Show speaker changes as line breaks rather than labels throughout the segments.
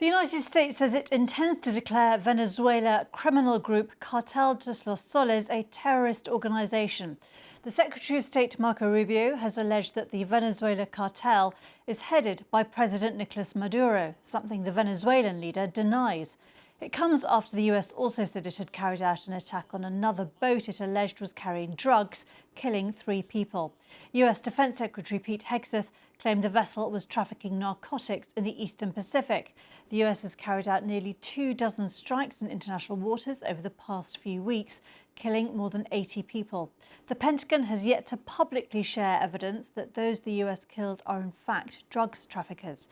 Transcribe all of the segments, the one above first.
The United States says it intends to declare Venezuela criminal group Cartel de los Soles a terrorist organization. The Secretary of State, Marco Rubio, has alleged that the Venezuela cartel is headed by President Nicolás Maduro, something the Venezuelan leader denies. It comes after the US also said it had carried out an attack on another boat it alleged was carrying drugs, killing 3 people. US Defense Secretary Pete Hegseth claimed the vessel was trafficking narcotics in the Eastern Pacific. The US has carried out nearly 24 strikes in international waters over the past few weeks, killing more than 80 people. The Pentagon has yet to publicly share evidence that those the US killed are in fact drugs traffickers.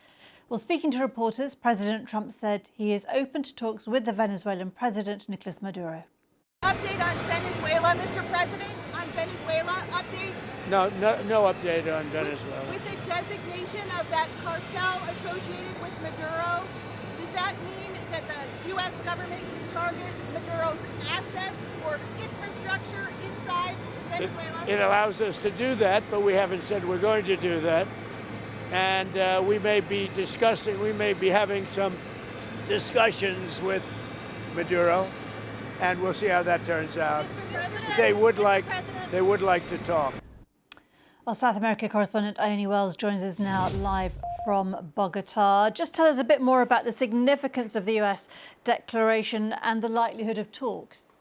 Well, speaking to reporters, President Trump said he is open to talks with the Venezuelan President Nicolás Maduro.
Update on Venezuela, Mr. President? On Venezuela, update?
No update on Venezuela.
With the designation of that cartel associated with Maduro, does that mean that the U.S. government can target Maduro's assets or infrastructure inside Venezuela?
It allows us to do that, but we haven't said we're going to do that. And we may be having some discussions with Maduro, and we'll see how that turns out. They would like to talk.
Well, South America correspondent Ione Wells joins us now live from Bogota. Just tell us a bit more about the significance of the US declaration and the likelihood of talks.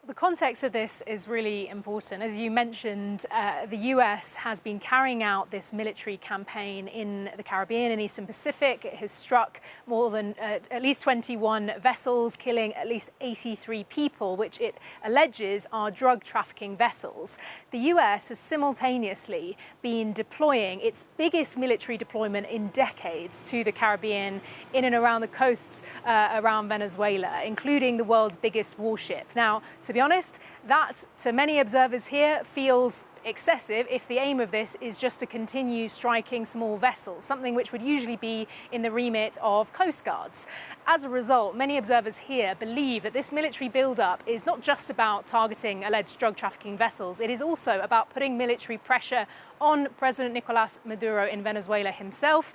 The context of this is really important. As you mentioned, the US has been carrying out this military campaign in the Caribbean and Eastern Pacific. It has struck more than at least 21 vessels, killing at least 83 people, which it alleges are drug trafficking vessels. The US has simultaneously been deploying its biggest military deployment in decades to the Caribbean, in and around the coasts around Venezuela, including the world's biggest warship. Now, to be honest, that to many observers here feels excessive if the aim of this is just to continue striking small vessels, something which would usually be in the remit of coast guards. As a result, many observers here believe that this military build-up is not just about targeting alleged drug trafficking vessels, it is also about putting military pressure on President Nicolás Maduro in Venezuela himself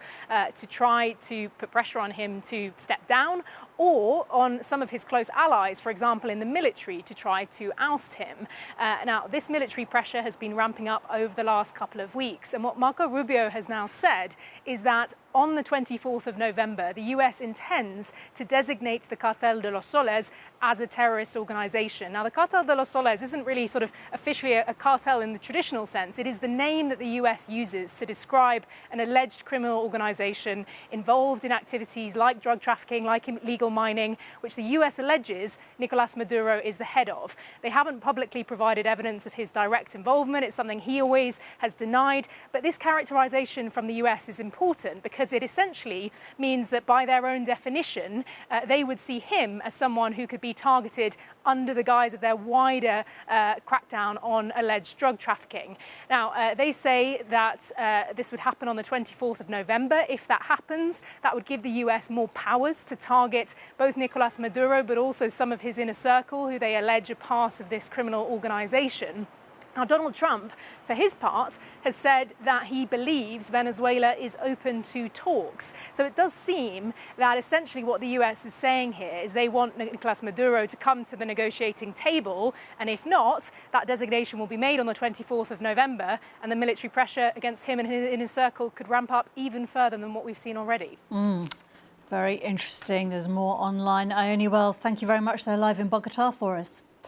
to try to put pressure on him to step down, or on some of his close allies, for example, in the military, to try to oust him. Now, this military pressure has been ramping up over the last couple of weeks. And what Marco Rubio has now said is that on the 24th of November, the US intends to designate the Cartel de los Soles as a terrorist organization. Now, the Cartel de los Soles isn't really sort of officially a cartel in the traditional sense. It is the name that the US uses to describe an alleged criminal organization involved in activities like drug trafficking, like illegal mining, which the US alleges Nicolás Maduro is the head of. They haven't publicly provided evidence of his direct involvement. It's something he always has denied. But this characterization from the US is important because it essentially means that by their own definition, they would see him as someone who could be targeted under the guise of their wider crackdown on alleged drug trafficking. Now, they say that this would happen on the 24th of November. If that happens, that would give the US more powers to target both Nicolás Maduro, but also some of his inner circle, who they allege are part of this criminal organization. Now, Donald Trump, for his part, has said that he believes Venezuela is open to talks. So it does seem that essentially what the US is saying here is they want Nicolás Maduro to come to the negotiating table, and if not, that designation will be made on the 24th of November, and the military pressure against him and his circle could ramp up even further than what we've seen already.
Very interesting. There's more online. Ione Wells, thank you very much. They're live in Bogota for us.